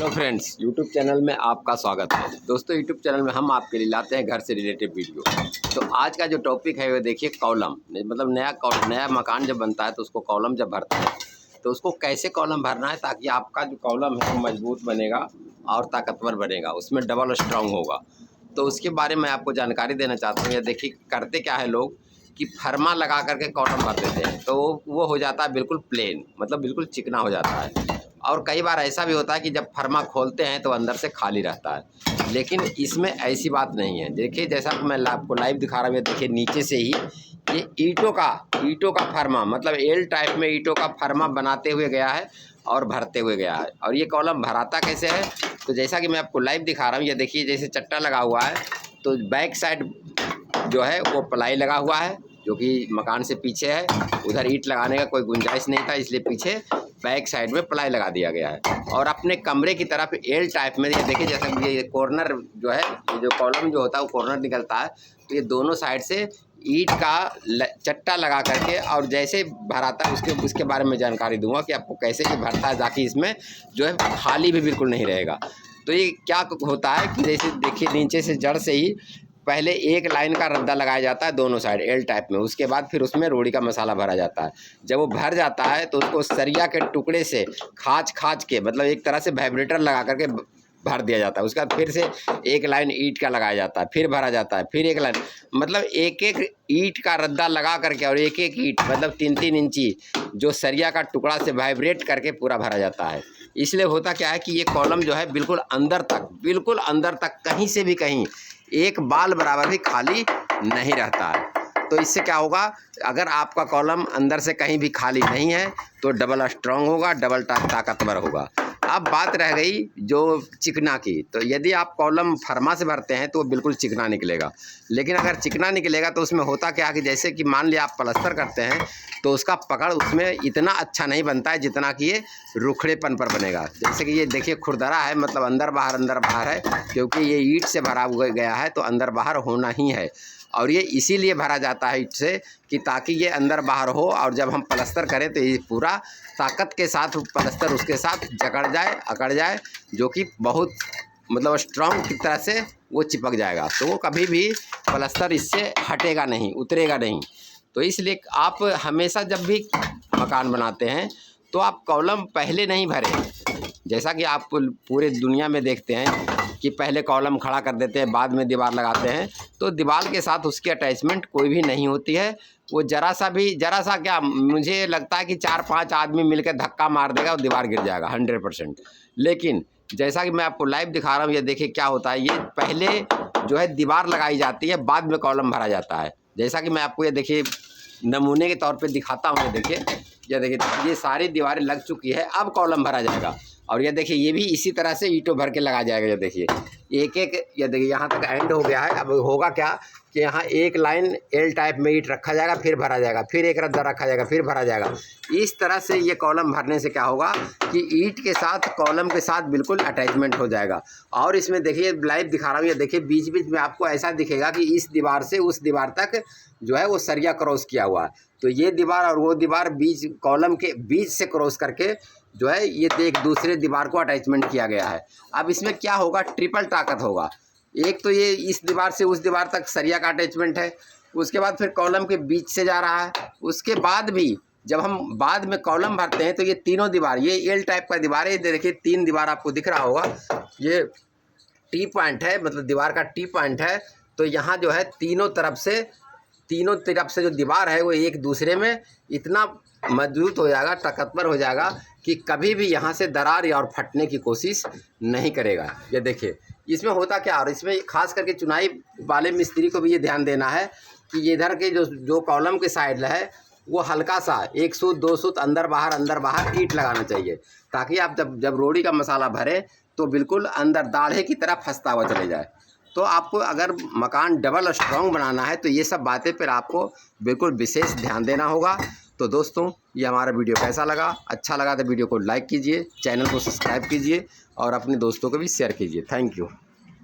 Hello friends, YouTube channel में आपका स्वागत है। दोस्तों, यूट्यूब चैनल में हम आपके लिए लाते हैं घर से रिलेटेड वीडियो। तो आज का जो टॉपिक है वो देखिए कॉलम, मतलब नया मकान जब बनता है तो उसको कॉलम जब भरता है तो उसको कैसे कॉलम भरना है ताकि आपका जो कॉलम है वो मजबूत बनेगा और ताकतवर बनेगा, उसमें डबल स्ट्रांग होगा। तो उसके बारे में आपको जानकारी देना चाहता हूँ। या देखिए करते क्या है लोग कि फरमा लगा करके कॉलम भर देते हैं तो वो हो जाता है बिल्कुल प्लेन, मतलब बिल्कुल चिकना हो जाता है। और कई बार ऐसा भी होता है कि जब फरमा खोलते हैं तो अंदर से खाली रहता है, लेकिन इसमें ऐसी बात नहीं है। देखिए जैसा कि मैं आपको लाइव दिखा रहा हूँ, देखिए नीचे से ही ये ईंटों का फरमा, मतलब एल टाइप में ईंटों का फरमा बनाते हुए गया है और भरते हुए गया है। और ये कॉलम भराता कैसे है, तो जैसा कि मैं आपको लाइव दिखा रहा हूँ, ये देखिए जैसे चट्टा लगा हुआ है तो बैक साइड जो है वो प्लाई लगा हुआ है जो कि मकान से पीछे है। उधर ईंट लगाने का कोई गुंजाइश नहीं था, इसलिए पीछे बैक साइड में प्लाई लगा दिया गया है। और अपने कमरे की तरफ एल टाइप में ये देखिए, जैसा कि ये कॉर्नर जो है, ये जो कॉलम जो होता है वो कॉर्नर निकलता है, तो ये दोनों साइड से ईंट का चट्टा लगा करके और जैसे भराता है उसके बारे में जानकारी दूंगा कि आपको कैसे ये भरता है ताकि इसमें जो है खाली भी बिल्कुल नहीं रहेगा। तो ये क्या होता है कि जैसे देखिए नीचे से जड़ से ही पहले एक लाइन का रद्दा लगाया जाता है दोनों साइड एल टाइप में, उसके बाद फिर उसमें रोड़ी का मसाला भरा जाता है। जब वो भर जाता है तो उसको सरिया के टुकड़े से खाच के, मतलब एक तरह से वाइब्रेटर लगा करके भर दिया जाता है। उसके बाद फिर से एक लाइन ईंट का लगाया जाता है, फिर भरा जाता है, फिर एक लाइन, मतलब एक एक ईंट का रद्दा लगा करके और एक एक ईंट मतलब 3-3 इंची जो सरिया का टुकड़ा से वाइब्रेट करके पूरा भरा जाता है। इसलिए होता क्या है कि ये कॉलम जो है बिल्कुल अंदर तक कहीं से भी कहीं एक बाल बराबर भी खाली नहीं रहता है। तो इससे क्या होगा, अगर आपका कॉलम अंदर से कहीं भी खाली नहीं है तो डबल स्ट्रांग होगा, डबल ताकतवर होगा। अब बात रह गई जो चिकना की, तो यदि आप कॉलम फरमा से भरते हैं तो वो बिल्कुल चिकना निकलेगा। लेकिन अगर चिकना निकलेगा तो उसमें होता क्या कि जैसे कि मान लिया आप प्लास्टर करते हैं तो उसका पकड़ उसमें इतना अच्छा नहीं बनता है जितना कि ये रुखड़ेपन पर बनेगा। जैसे कि ये देखिए खुरदरा है, मतलब अंदर बाहर है, क्योंकि ये ईंट से भरा हुआ गया है तो अंदर बाहर होना ही है। और ये इसीलिए भरा जाता है ईंट से कि ताकि ये अंदर बाहर हो और जब हम प्लास्टर करें तो ये पूरा ताकत के साथ प्लास्टर उसके साथ अकड़ जाए, जो कि बहुत मतलब स्ट्रांग की तरह से वो चिपक जाएगा, तो वो कभी भी प्लास्टर इससे हटेगा नहीं, उतरेगा नहीं। तो इसलिए आप हमेशा जब भी मकान बनाते हैं तो आप कॉलम पहले नहीं भरें। जैसा कि आप पूरे दुनिया में देखते हैं कि पहले कॉलम खड़ा कर देते हैं, बाद में दीवार लगाते हैं, तो दीवार के साथ उसकी अटैचमेंट कोई भी नहीं होती है। वो जरा सा क्या, मुझे लगता है कि 4-5 आदमी मिलकर धक्का मार देगा और दीवार गिर जाएगा 100%। लेकिन जैसा कि मैं आपको लाइव दिखा रहा हूँ, ये देखिए क्या होता है, ये पहले जो है दीवार लगाई जाती है, बाद में कॉलम भरा जाता है। जैसा कि मैं आपको ये देखिए नमूने के तौर पे दिखाता हूँ। ये देखिए ये सारी दीवारें लग चुकी है, अब कॉलम भरा जाएगा। और ये देखिए ये भी इसी तरह से ईंटों भर के लगा जाएगा। ये देखिए एक ये देखिए यहाँ तक एंड हो गया है। अब होगा क्या कि यहाँ एक लाइन एल टाइप में ईंट रखा जाएगा, फिर भरा जाएगा, फिर एक रद्दा रखा जाएगा, फिर भरा जाएगा। इस तरह से ये कॉलम भरने से क्या होगा कि ईंट के साथ कॉलम के साथ बिल्कुल अटैचमेंट हो जाएगा। और इसमें देखिए लाइव दिखा रहा हूँ, ये देखिए बीच बीच में आपको ऐसा दिखेगा कि इस दीवार से उस दीवार तक जो है वो सरिया क्रॉस किया हुआ है। तो ये दीवार और वो दीवार बीच कॉलम के बीच से क्रॉस करके जो है ये एक दूसरे दीवार को अटैचमेंट किया गया है। अब इसमें क्या होगा, ट्रिपल ताकत होगा। एक तो ये इस दीवार से उस दीवार तक सरिया का अटैचमेंट है, उसके बाद फिर कॉलम के बीच से जा रहा है, उसके बाद भी जब हम बाद में कॉलम भरते हैं तो ये तीनों दीवार, ये एल टाइप का दीवार है, देखिए 3 दीवार आपको दिख रहा होगा, ये टी पॉइंट है, मतलब दीवार का टी पॉइंट है। तो यहाँ जो है तीनों तरफ से जो दीवार है वो एक दूसरे में इतना मजबूत हो जाएगा, ताकतवर हो जाएगा कि कभी भी यहाँ से दरार या और फटने की कोशिश नहीं करेगा। ये देखिए इसमें होता क्या, और इसमें खास करके चुनाई वाले मिस्त्री को भी ये ध्यान देना है कि ये इधर के जो कॉलम के साइड है वो हल्का सा 1 सूत 2 सूत अंदर बाहर ईंट लगाना चाहिए, ताकि आप जब रोड़ी का मसाला भरें तो बिल्कुल अंदर दाढ़े की तरह फंसता हुआ चले जाए। तो आपको अगर मकान डबल स्ट्रांग बनाना है तो ये सब बातें पर आपको बिल्कुल विशेष ध्यान देना होगा। तो दोस्तों, ये हमारा वीडियो कैसा लगा, अच्छा लगा तो वीडियो को लाइक कीजिए, चैनल को सब्सक्राइब कीजिए और अपने दोस्तों को भी शेयर कीजिए। Thank you.